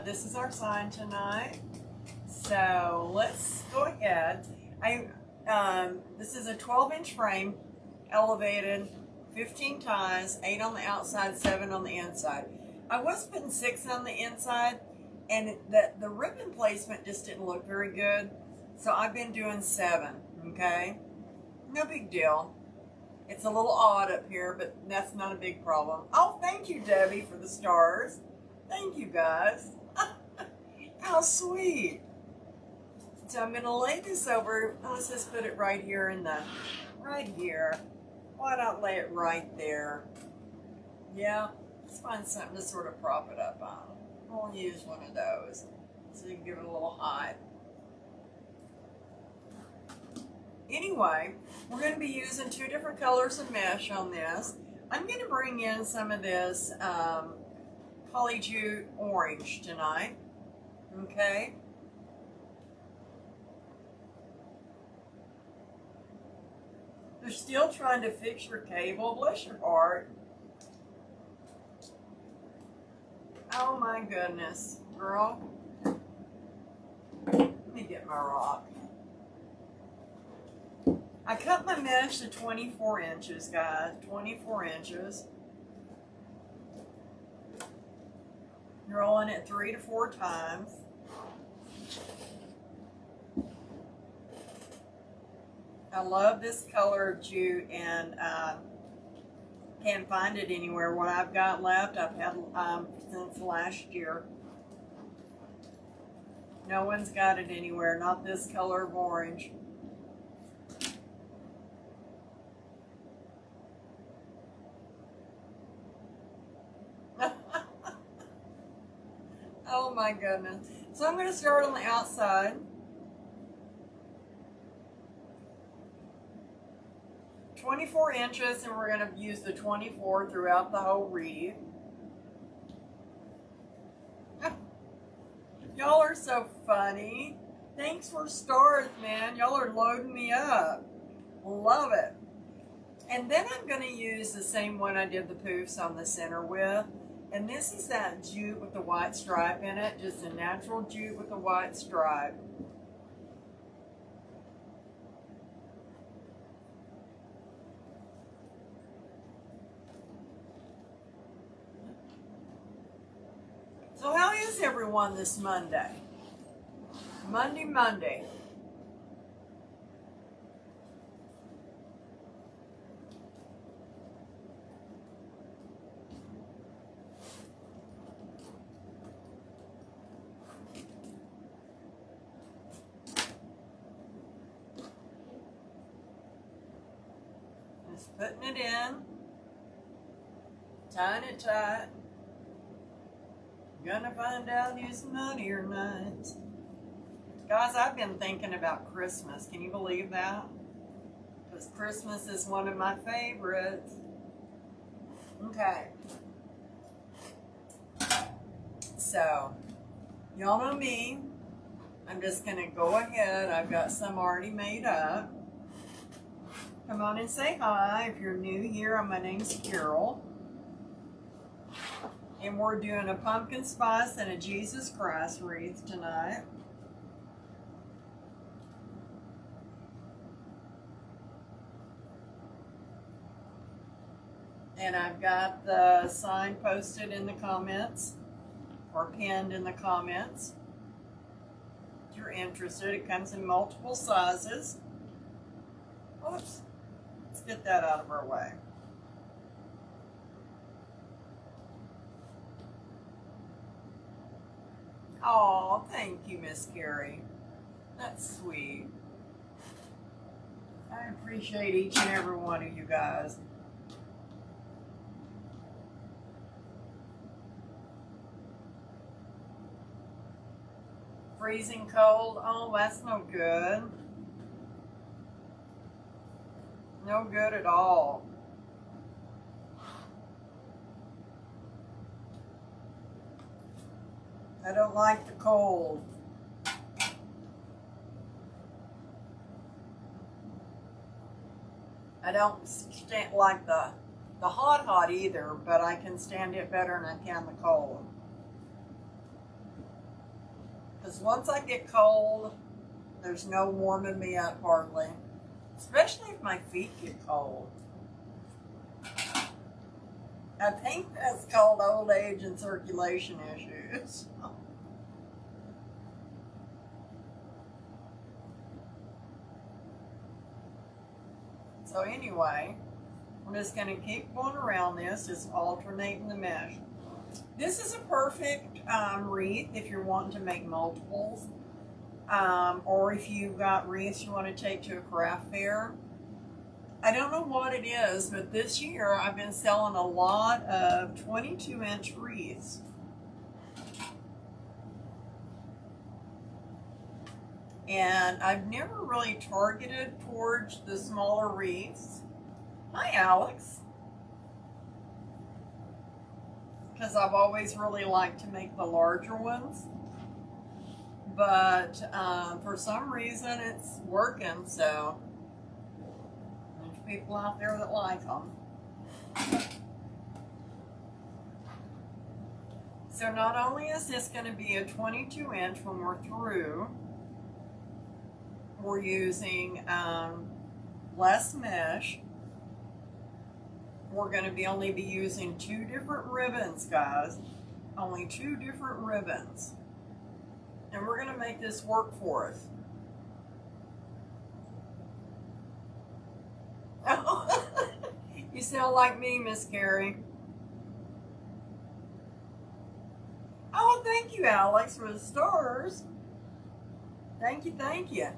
This is our sign tonight. So let's go ahead. This is a 12-inch frame, elevated, 15 ties, 8 on the outside, 7 on the inside. I was putting 6 on the inside, and the ribbon placement just didn't look very good. So I've been doing 7, okay? No big deal. It's a little odd up here, but that's not a big problem. Oh, thank you, Debbie, for the stars. Thank you, guys. How sweet. So I'm going to lay this over. Let's just put it right here right here. Why not lay it right there? Yeah, let's find something to sort of prop it up on. We'll use one of those so you can give it a little height. Anyway, we're going to be using 2 different colors of mesh on this. I'm going to bring in some of this Poly Jute orange tonight. Okay. They're still trying to fix your cable. Bless your heart. Oh my goodness, girl. Let me get my rock. I cut my mesh to 24 inches, guys. 24 inches. Rolling it 3 to 4 times. I love this color of jute, and can't find it anywhere. What I've got left, I've had since last year. No one's got it anywhere, not this color of orange. Oh my goodness. So I'm going to start on the outside. 24 inches, and we're going to use the 24 throughout the whole wreath. Y'all are so funny. Thanks for stars, man. Y'all are loading me up. Love it. And then I'm going to use the same one I did the poofs on the center with. And this is that jute with the white stripe in it. Just a natural jute with a white stripe. So how is everyone this Monday? Monday. Just putting it in, tying it tight. Gonna find out who's naughty or not. Guys, I've been thinking about Christmas. Can you believe that? Because Christmas is one of my favorites. Okay. So, y'all know me. I'm just gonna go ahead. I've got some already made up. Come on and say hi. If you're new here, my name's Carol. And we're doing a pumpkin spice and a Jesus Christ wreath tonight. And I've got the sign posted in the comments, or pinned in the comments. If you're interested, it comes in multiple sizes. Oops, let's get that out of our way. Oh, thank you, Miss Carrie. That's sweet. I appreciate each and every one of you guys. Freezing cold. Oh, that's no good. No good at all. I don't like the cold. I don't stand like the hot either, but I can stand it better than I can the cold. Because once I get cold, there's no warming me up hardly. Especially if my feet get cold. I think that's called old age and circulation issues. So anyway, I'm just going to keep going around this, just alternating the mesh. This is a perfect wreath if you're wanting to make multiples. Or if you've got wreaths you want to take to a craft fair. I don't know what it is, but this year I've been selling a lot of 22-inch wreaths. And I've never really targeted towards the smaller wreaths. Hi, Alex. Because I've always really liked to make the larger ones. But for some reason it's working, so there's people out there that like them. So not only is this going to be a 22-inch when we're through, we're using less mesh. We're going to only be using 2 different ribbons, guys. Only 2 different ribbons. And we're going to make this work for us. You sound like me, Miss Carrie. Oh, thank you, Alex, for the stars. Thank you, thank you.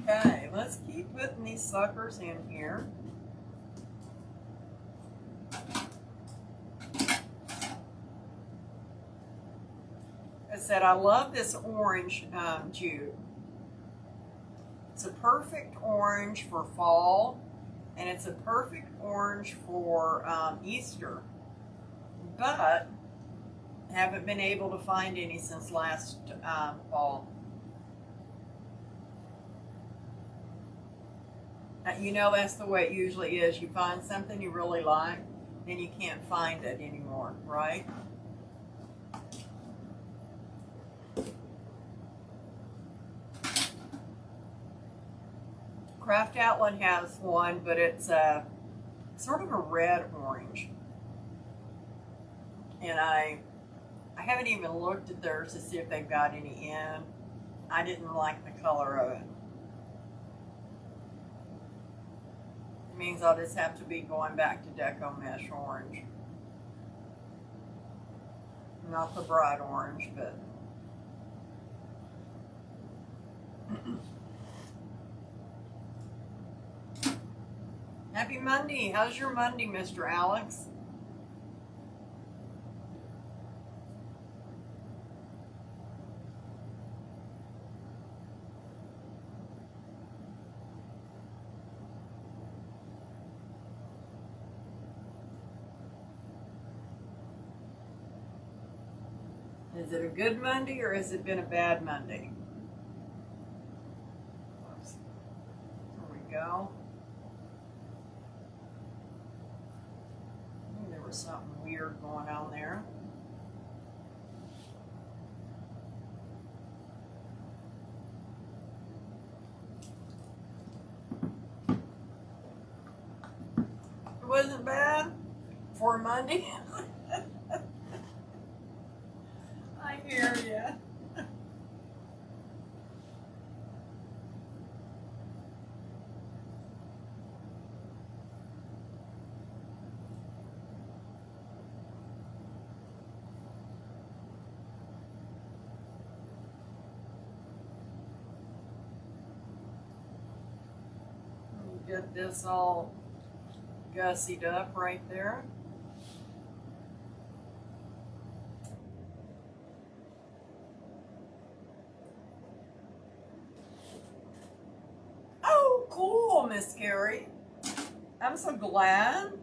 Okay, let's keep putting these suckers in here. I said I love this orange jute. It's a perfect orange for fall, and it's a perfect orange for Easter. But I haven't been able to find any since last fall. You know, that's the way it usually is. You find something you really like, then you can't find it anymore, right? Craft Outlet has one, but it's sort of a red orange. And I haven't even looked at theirs to see if they've got any in. I didn't like the color of it. It means I'll just have to be going back to Deco Mesh Orange. Not the bright orange, but... Happy Monday. How's your Monday, Mr. Alex? Is it a good Monday or has it been a bad Monday? There we go. I think there was something weird going on there. It wasn't bad for Monday. I hear ya. Get this all gussied up right there. Oh, cool, Miss Carrie. I'm so glad.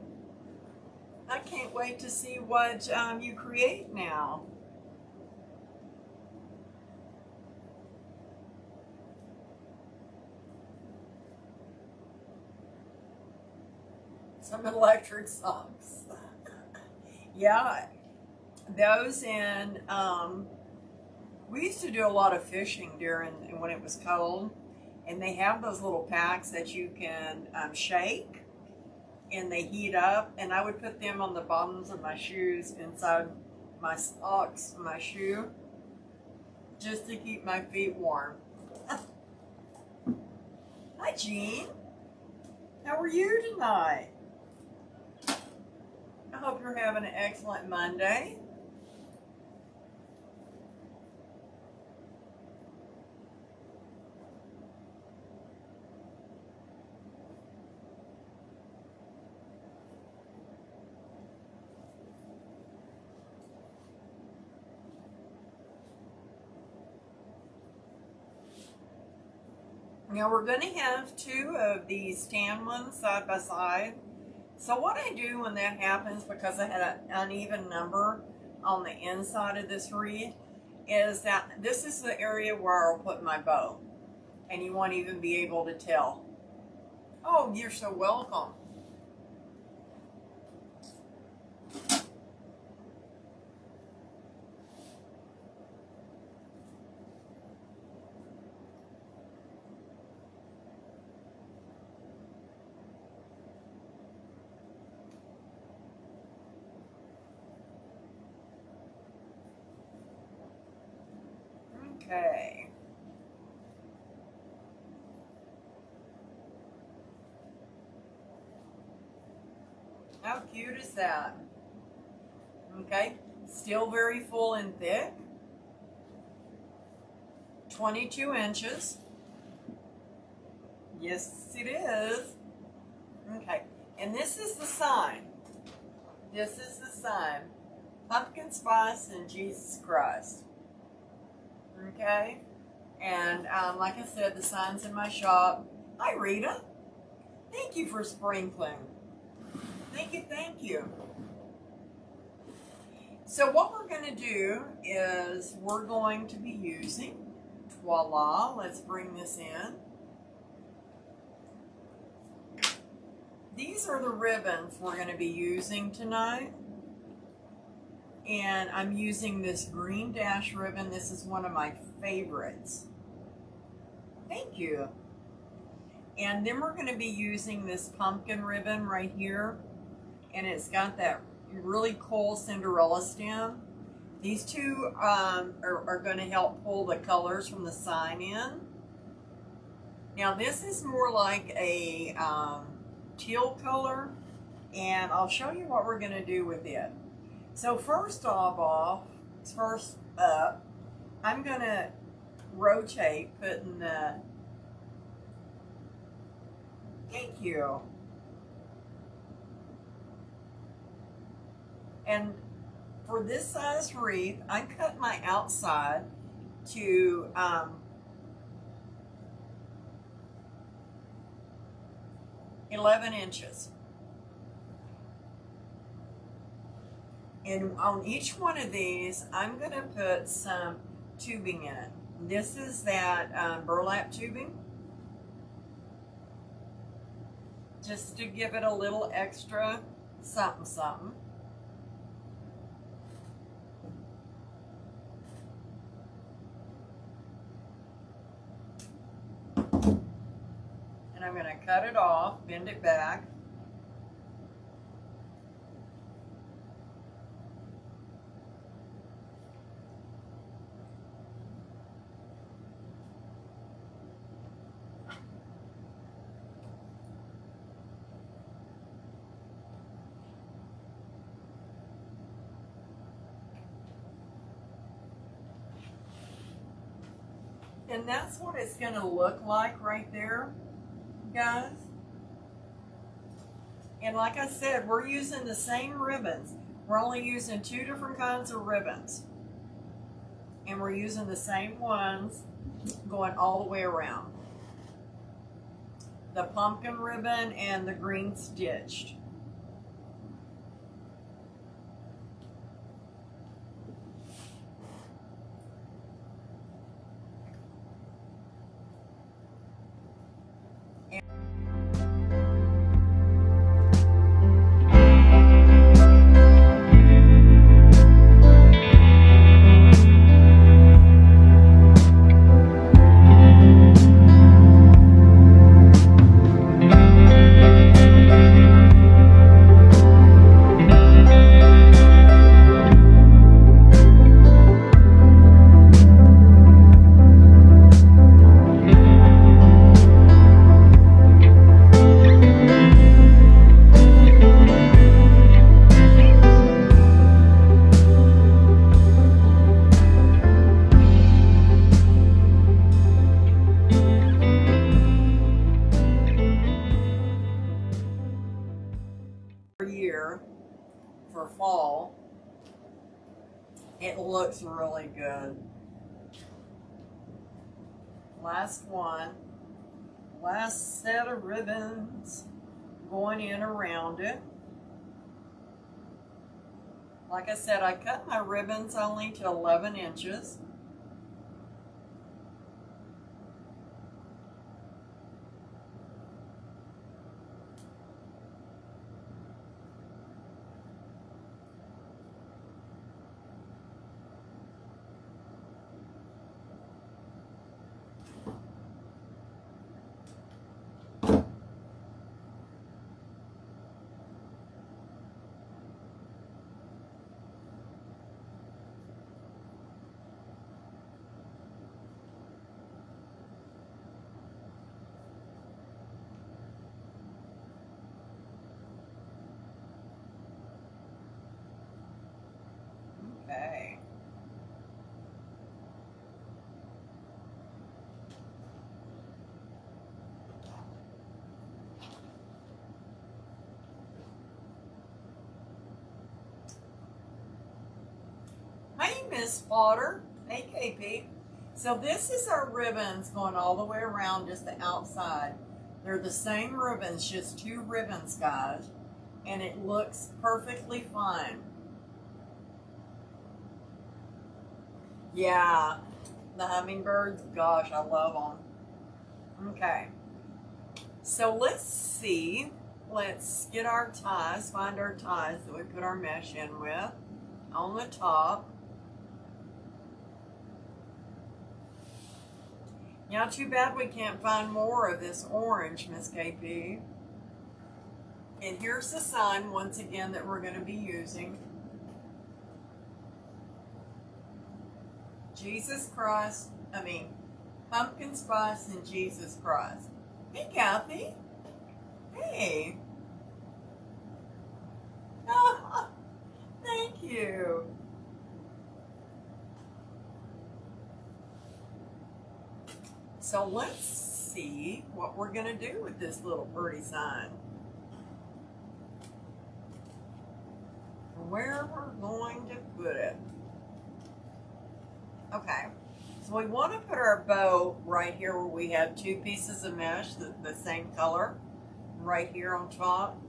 I can't wait to see what you create now. some electric socks. Yeah, those, and we used to do a lot of fishing during when it was cold, and they have those little packs that you can shake, and they heat up, and I would put them on the bottoms of my shoes inside my socks, my shoe, just to keep my feet warm. Hi, Jean. How are you tonight? I hope you're having an excellent Monday. Now we're going to have two of these tan ones side by side. So what I do when that happens, because I had an uneven number on the inside of this wreath, is that this is the area where I'll put my bow. And you won't even be able to tell. Oh, you're so welcome. Okay. How cute is that? Okay. Still very full and thick. 22 inches. Yes, it is. Okay. And this is the sign. This is the sign. Pumpkin spice and Jesus Christ. Okay, and like I said, the sign's in my shop. Hi, Rita. Thank you for sprinkling. Thank you, thank you. So what we're going to do is we're going to be using, voila, let's bring this in. These are the ribbons we're going to be using tonight. And I'm using this green dash ribbon. This is one of my favorites. Thank you. And then we're going to be using this pumpkin ribbon right here. And it's got that really cool Cinderella stem. These two are going to help pull the colors from the sign in. Now this is more like a teal color. And I'll show you what we're going to do with it. So first up, I'm going to rotate, putting the, thank you. And for this size wreath, I cut my outside to 11 inches. And on each one of these, I'm going to put some tubing in it. This is that burlap tubing, just to give it a little extra something something. And I'm going to cut it off, bend it back. And that's what it's going to look like right there, guys. And like I said, we're using the same ribbons. We're only using two different kinds of ribbons. And we're using the same ones going all the way around. The pumpkin ribbon and the green stitched. it looks really good. Last one. Last set of ribbons going in around it. Like I said, I cut my ribbons only to 11 inches. Okay. Hey, Miss Potter. Hey, KP. So this is our ribbons going all the way around just the outside. They're the same ribbons, just two ribbons, guys. And it looks perfectly fine. Yeah, the hummingbirds, gosh, I love them. Okay, so let's see. Let's get our ties, find our ties that we put our mesh in with on the top. Now, too bad we can't find more of this orange, Miss KP. And here's the sign, once again, that we're going to be using. Pumpkin spice and Jesus Christ. Hey, Kathy. Hey. Thank you. So let's see what we're going to do with this little pretty sign. Where we're going to put it. Okay, so we want to put our bow right here where we have two pieces of mesh, the same color, right here on top.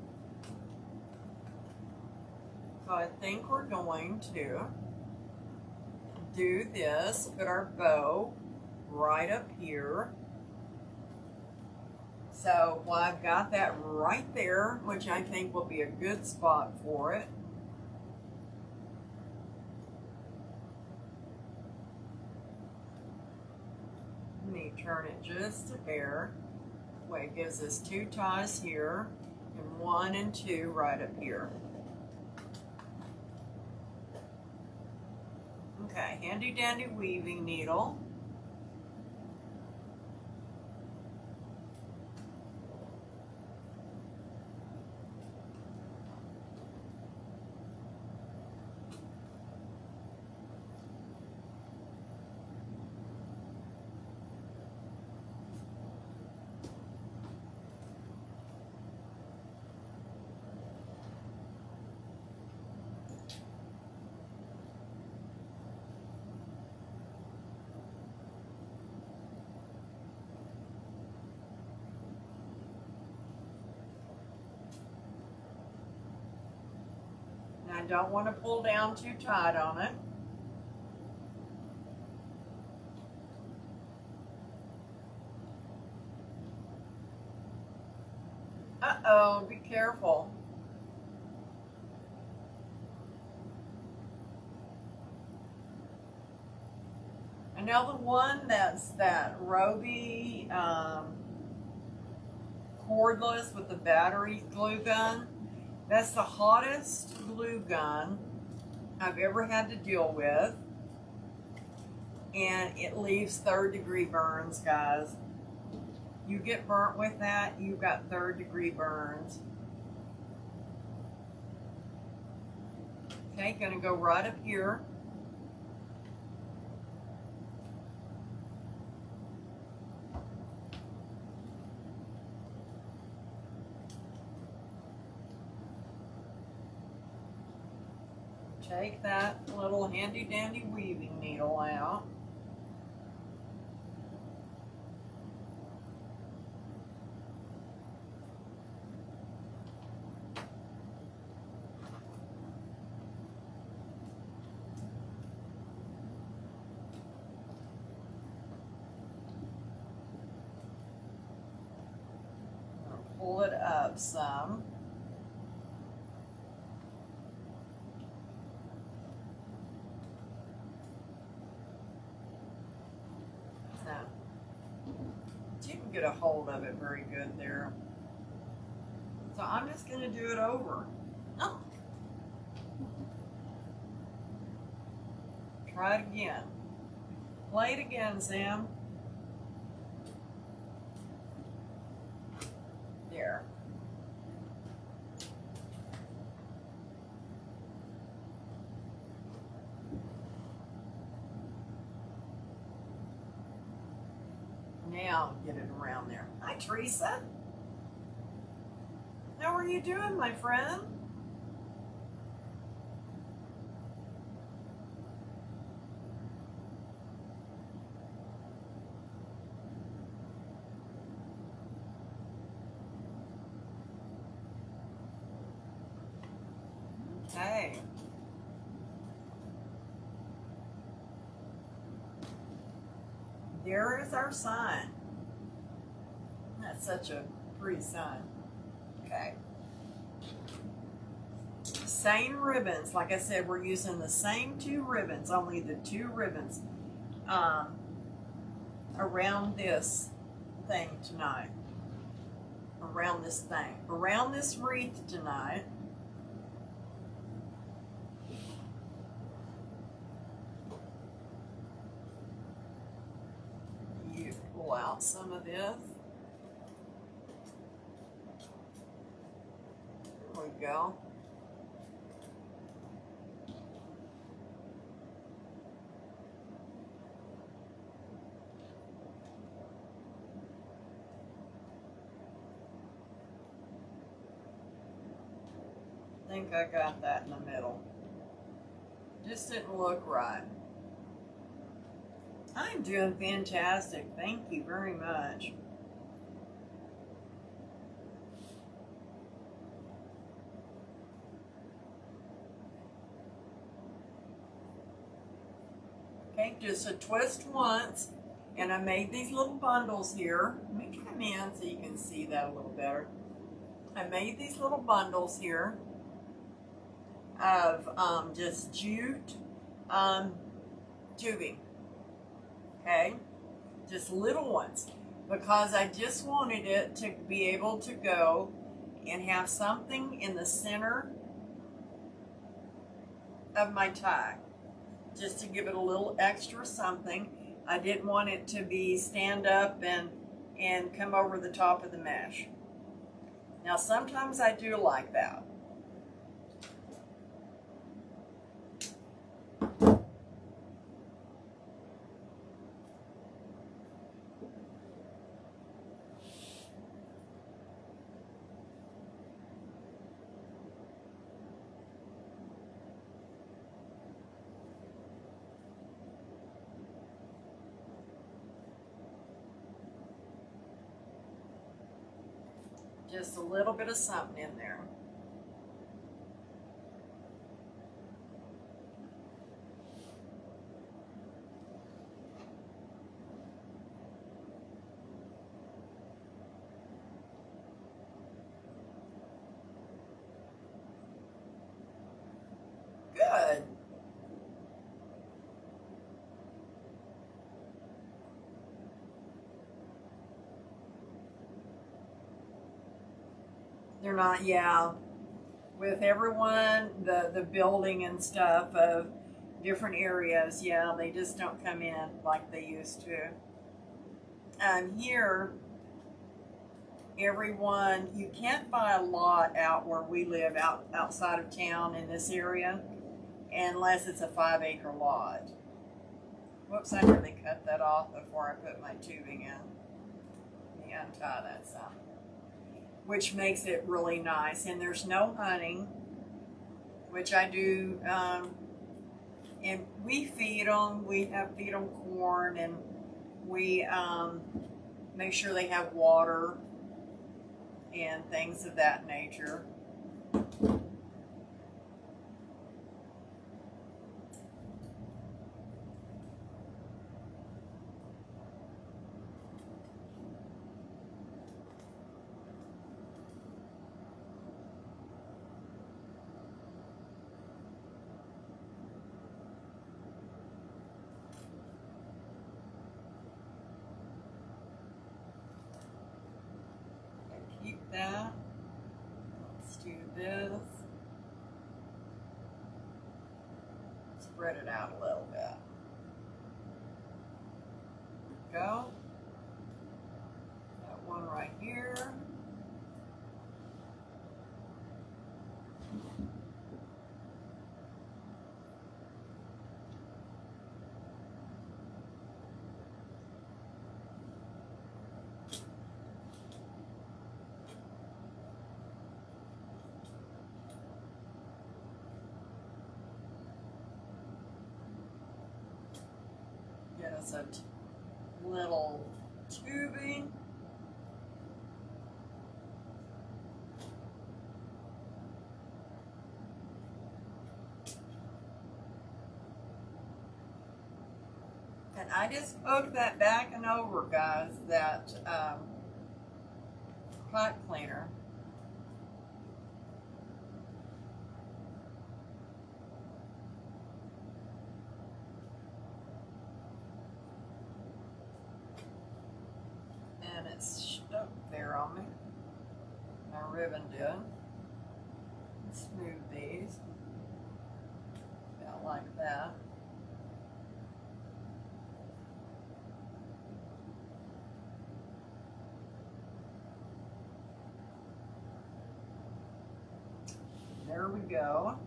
So I think we're going to do this, put our bow right up here. So well, I've got that right there, which I think will be a good spot for it. Let me turn it just a hair. Way it gives us two ties here, and 1 and 2 right up here. Okay, handy dandy weaving needle. I don't want to pull down too tight on it. Uh-oh, be careful. And now the one that's that Roby cordless with the battery glue gun, that's the hottest glue gun I've ever had to deal with. And it leaves 3rd-degree burns, guys. You get burnt with that, you've got 3rd-degree burns. Okay, gonna go right up here. take that little handy dandy weaving needle out. Pull it up some. Now, you can get a hold of it very good there. So I'm just going to do it over. Oh. Try it again. Play it again, Sam. There. Now get it around there. Hi, Teresa. How are you doing, my friend? Okay. There is our sign. That's such a pretty sign. Okay. Same ribbons. Like I said, we're using the same 2 ribbons, only the 2 ribbons around this thing tonight. Around this thing. Around this wreath tonight. You pull out some of this. There we go. I think I got that in the middle. Just didn't look right. I'm doing fantastic. Thank you very much. Okay, just a twist once, and I made these little bundles here. Let me come in so you can see that a little better. I made these little bundles here of just jute tubing. Okay, just little ones, because I just wanted it to be able to go and have something in the center of my tie, just to give it a little extra something. I didn't want it to be stand up and come over the top of the mesh. Now sometimes I do like that. Just a little bit of something in there. Good. They're not, yeah. With everyone, the building and stuff of different areas, yeah, they just don't come in like they used to. And here, everyone, you can't buy a lot out where we live, outside of town in this area, unless it's a 5-acre lot. Whoops, I nearly cut that off before I put my tubing in. Let me untie that some. Which makes it really nice. And there's no hunting which I do, and we feed them. We feed them corn, and we make sure they have water and things of that nature. Keep that. Let's do this. Spread it out a little bit. Go. That one right here. Get us a little tubing. And I just poked that back and over, guys, that pipe cleaner. And it's stuck there on me. My ribbon did. Smooth these. About like that. There we go.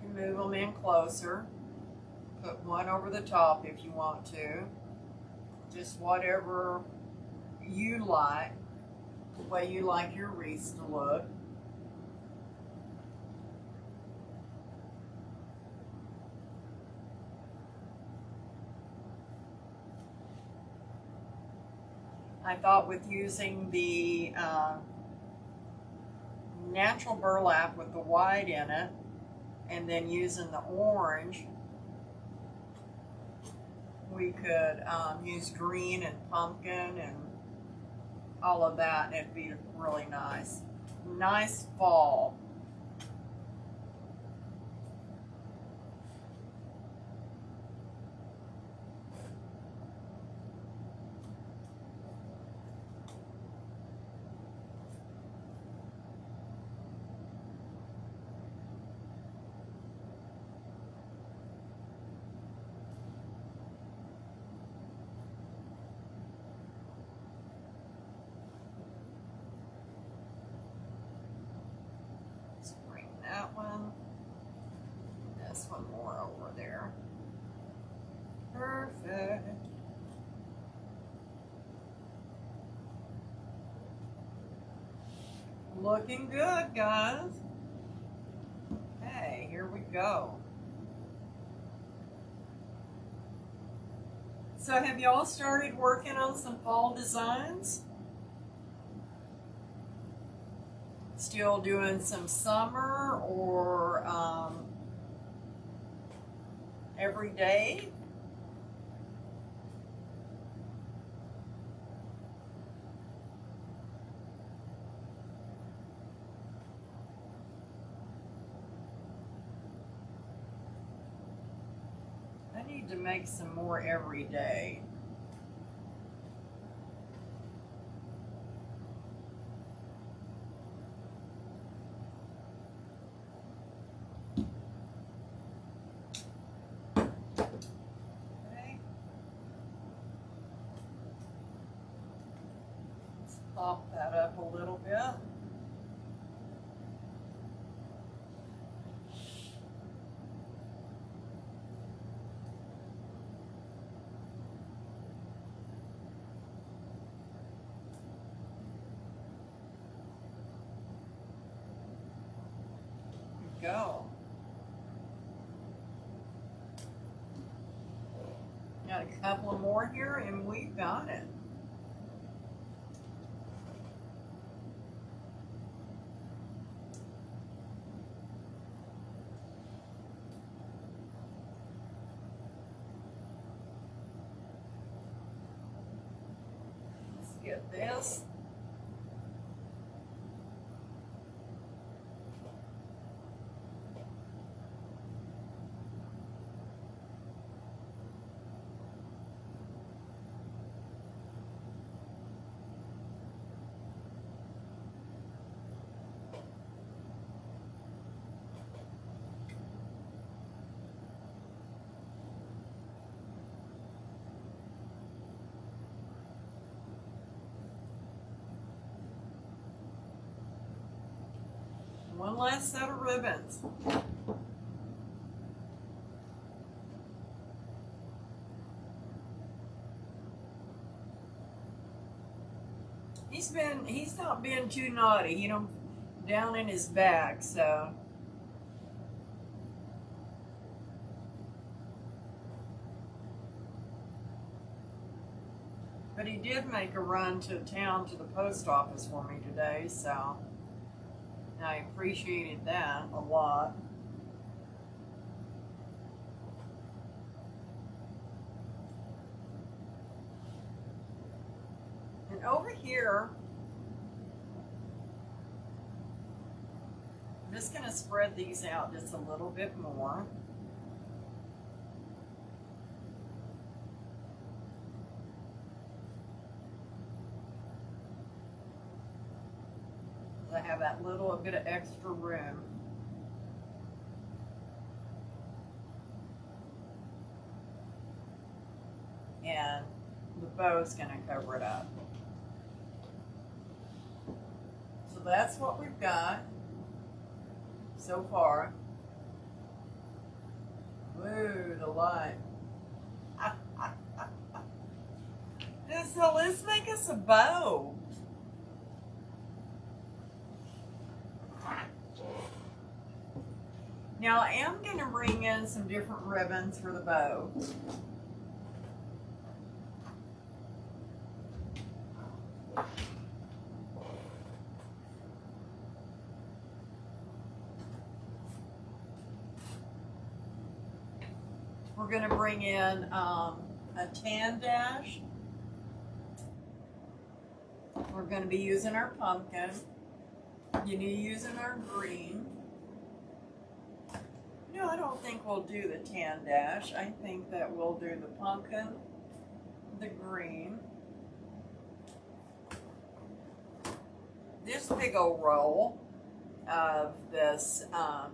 You move them in closer. Put one over the top if you want to. Just whatever you like, the way you like your wreaths to look. I thought with using the natural burlap with the white in it, and then using the orange, we could use green and pumpkin and all of that, and it'd be really nice. Nice fall. That one, this one more over there. Perfect. Looking good, guys. Okay, here we go. So have y'all started working on some fall designs? Still doing some summer or every day? I need to make some more every day. Pop that up a little bit. go. Got a couple of more here and we've got it. Let's get this. One last set of ribbons. He's not been too naughty, you know, down in his bag, so. But he did make a run to town to the post office for me today, so I appreciated that a lot. And over here, I'm just going to spread these out just a little bit more. I have that little bit of extra room. And the bow's going to cover it up. So that's what we've got so far. Woo, the light. So let's make us a bow. Now I am going to bring in some different ribbons for the bow. We're going to bring in a tan dash. We're going to be using our pumpkin. You're using our green. No, I don't think we'll do the tan dash. I think that we'll do the pumpkin, the green, this big old roll of this. Let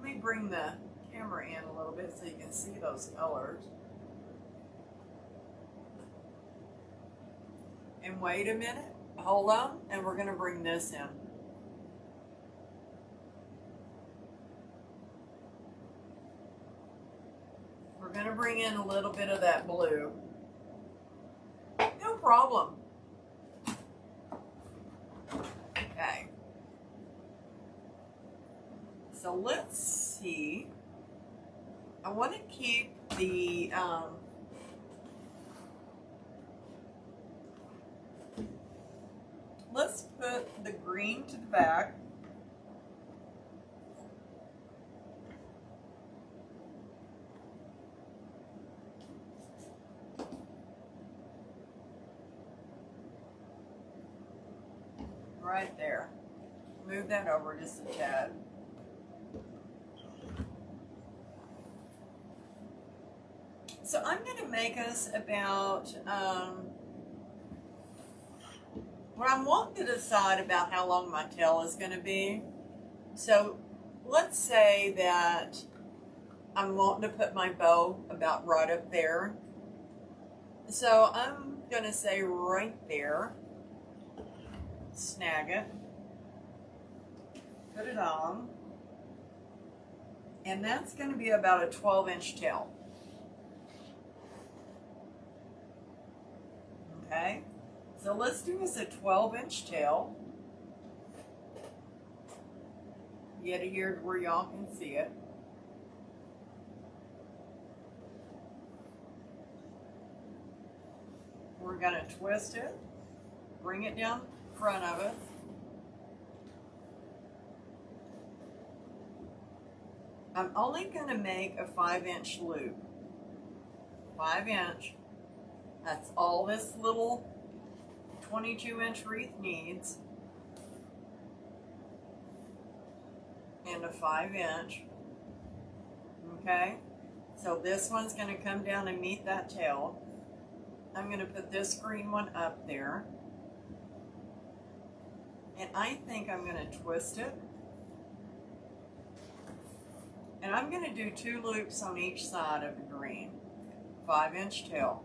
me bring the camera in a little bit so you can see those colors. And wait a minute, hold on, and we're going to bring this in. We're going to bring in a little bit of that blue. No problem. Okay. So let's see. I want to keep the let's put the green to the back. Right there. Move that over just a tad. So I'm going to make us about, what I want to decide about how long my tail is going to be. So let's say that I'm wanting to put my bow about right up there. So I'm going to say right there. Snag it, put it on, and that's going to be about a 12-inch tail. Okay, so let's do this a 12-inch tail. get it here to where y'all can see it. We're going to twist it, bring it down in front of us. I'm only going to make a 5-inch loop. 5-inch. That's all this little 22-inch wreath needs. And a 5-inch. Okay? So this one's going to come down and meet that tail. I'm going to put this green one up there. And I think I'm going to twist it. And I'm going to do 2 loops on each side of the green. 5-inch tail.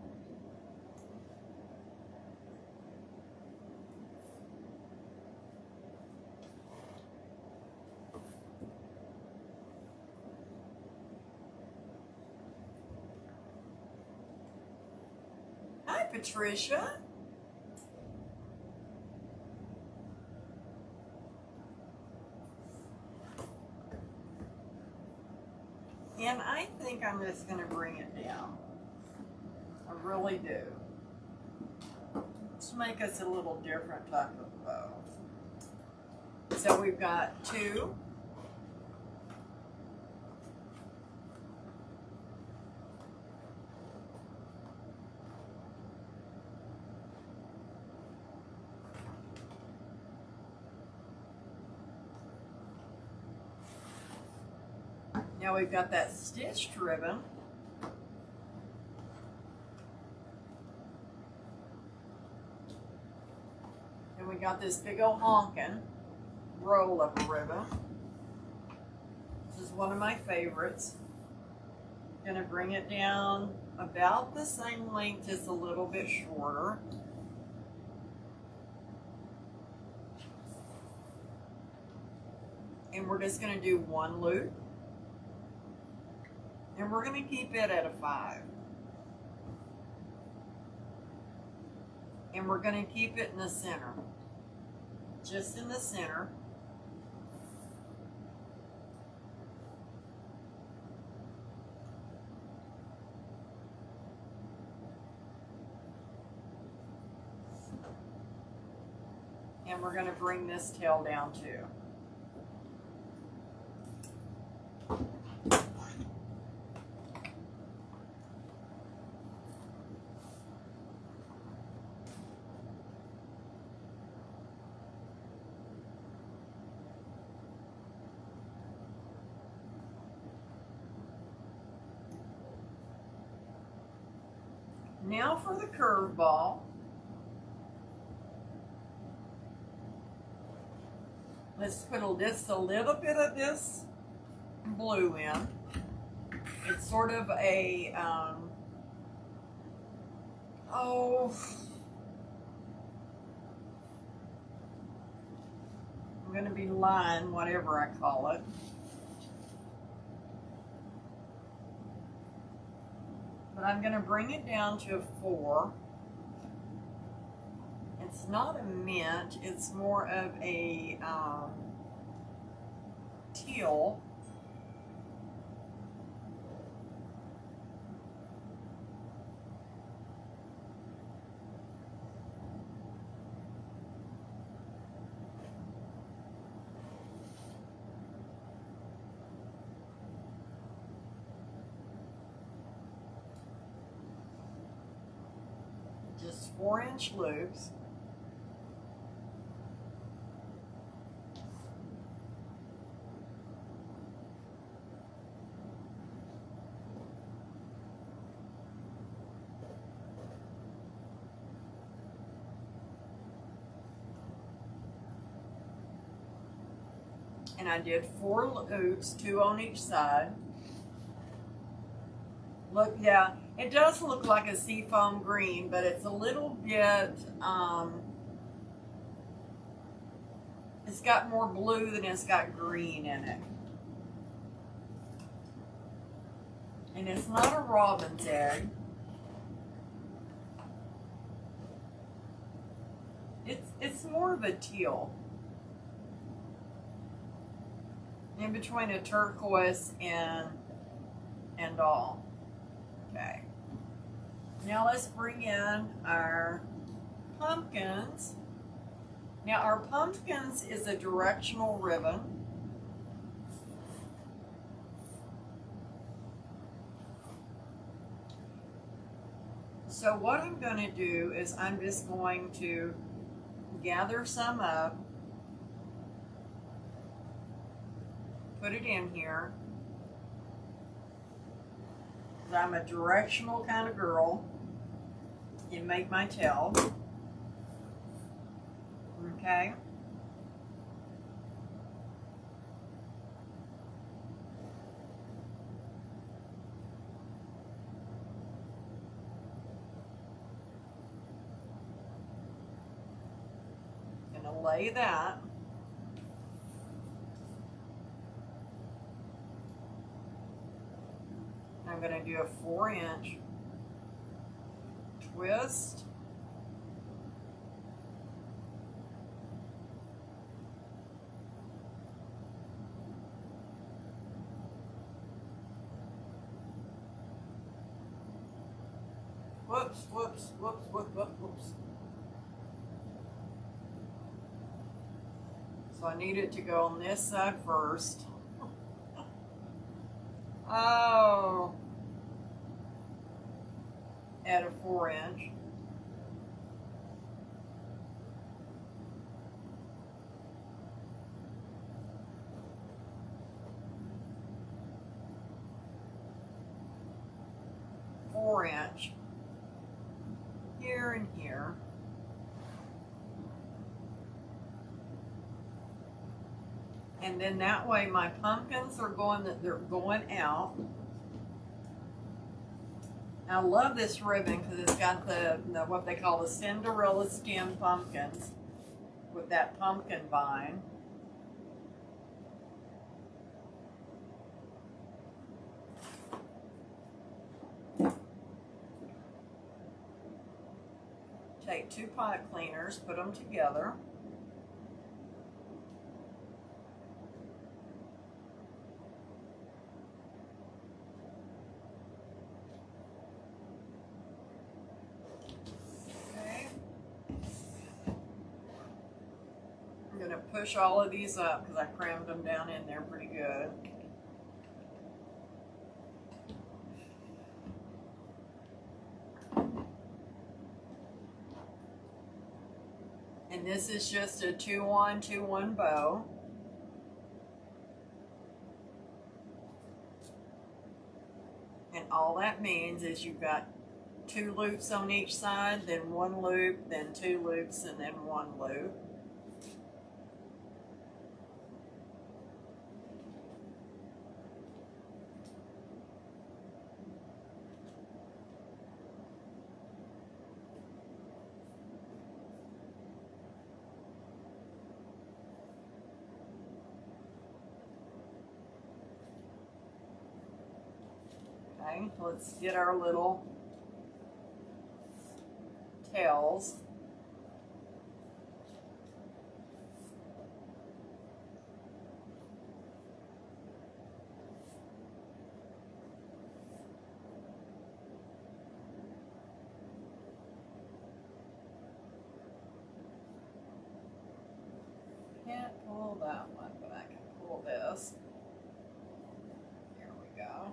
Hi, Patricia. And I think I'm just going to bring it down. I really do. To make us a little different type of bow. So we've got 2. Now we've got that stitched ribbon. And we got this big old honkin' roll of a ribbon. This is one of my favorites. Gonna bring it down about the same length, just a little bit shorter. And we're just gonna do 1 loop. And we're going to keep it at a 5. And we're going to keep it in the center. Just in the center. And we're going to bring this tail down too. Now for the curve ball. Let's put just a little bit of this blue in. It's sort of a, I'm going to be line, whatever I call it. But I'm going to bring it down to a 4. It's not a mint, it's more of a teal. Just 4-inch loops. And I did 4 loops, 2 on each side. Look, yeah, it does look like a seafoam green, but it's a little bit, it's got more blue than it's got green in it. And it's not a robin's egg. It's more of a teal. in between a turquoise and all. Okay. Now let's bring in our pumpkins. Now our pumpkins is a directional ribbon. So what I'm going to do is I'm just going to gather some up, put it in here. I'm a directional kind of girl and make my tail. Okay. Gonna lay that. I'm going to do a 4-inch twist. Whoops, whoops, whoops, whoops, whoops, whoops. So I need it to go on this side first. Oh. At a 4-inch. Inch here and here. And then that way my pumpkins are they're going out. I love this ribbon because it's got the what they call the Cinderella stem pumpkins with that pumpkin vine. Take 2 pipe cleaners, put them together. Okay. I'm going to push all of these up because I crammed them down in there pretty good. And this is just a 2-1, 2-1 bow. And all that means is you've got 2 loops on each side, then 1 loop, then 2 loops, and then 1 loop. Okay, let's get our little tails. Can't pull that one, but I can pull this. Here we go.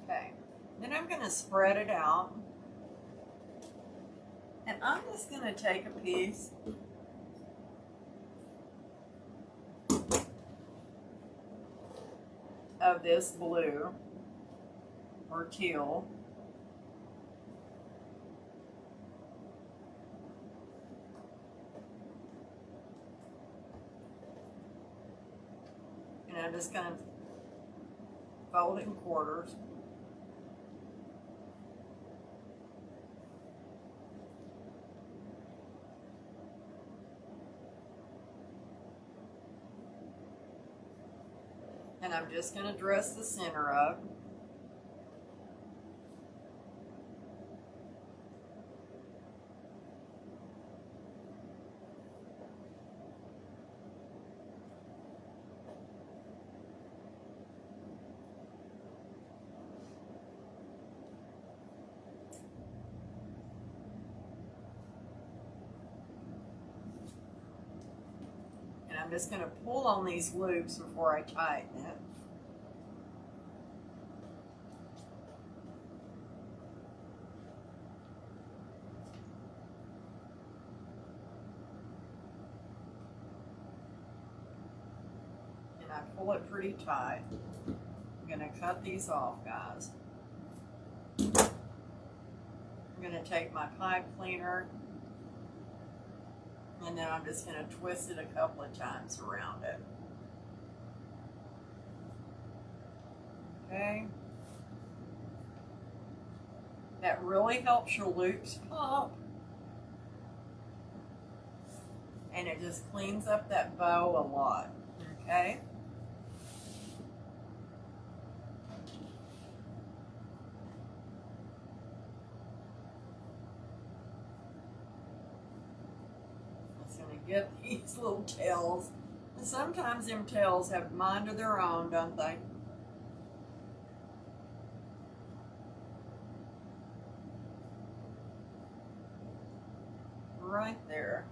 Okay, then I'm going to spread it out. And I'm just going to take a piece of this blue or teal. And I'm just going to fold it in quarters. And I'm just going to dress the center up. I'm just going to pull on these loops before I tighten it. And I pull it pretty tight. I'm going to cut these off, guys. I'm going to take my pipe cleaner, and then I'm just going to twist it a couple of times around it. Okay. That really helps your loops pop. And it just cleans up that bow a lot. Okay. Get these little tails. And sometimes them tails have mind of their own, don't they? Right there.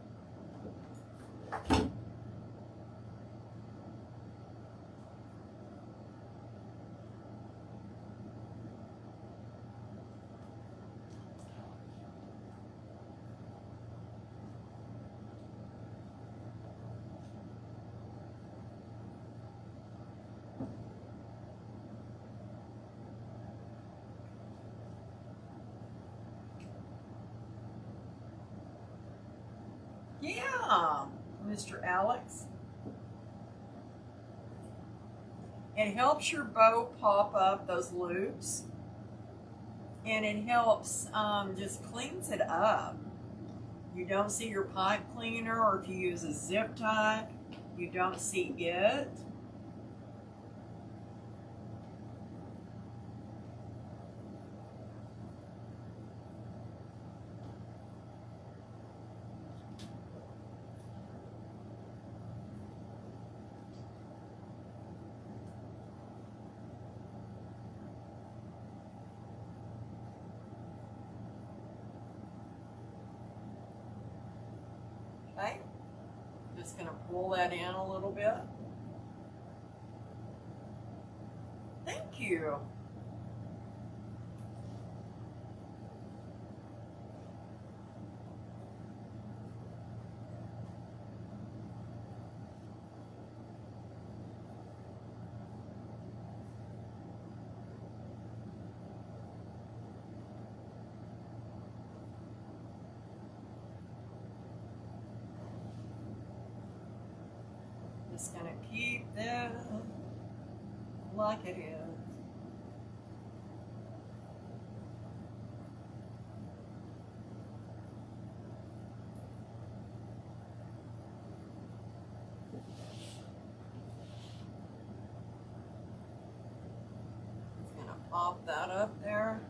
Yeah, Mr. Alex. It helps your bow pop up those loops, and it helps, just cleans it up. You don't see your pipe cleaner, or if you use a zip tie, you don't see it. Okay, just going to pull that in a little bit. Thank you. Just going to keep that like it is. Just going to pop that up there.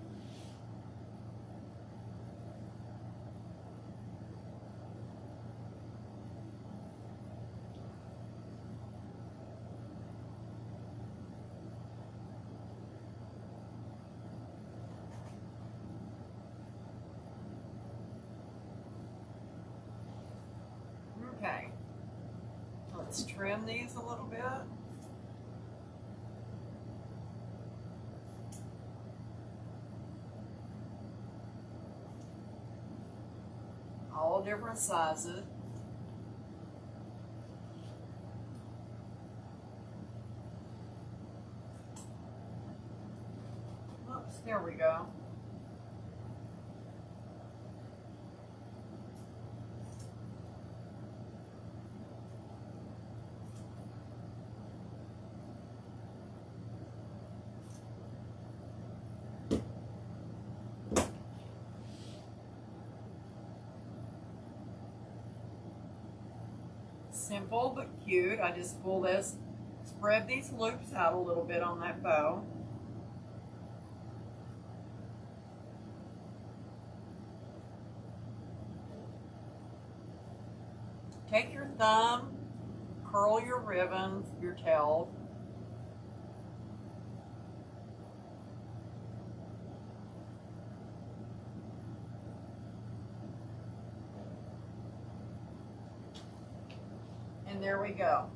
Okay, let's trim these a little bit. All different sizes. Oops, there we go. Simple but cute. I just pull this, spread these loops out a little bit on that bow. Take your thumb, curl your ribbons, your tails. And there we go.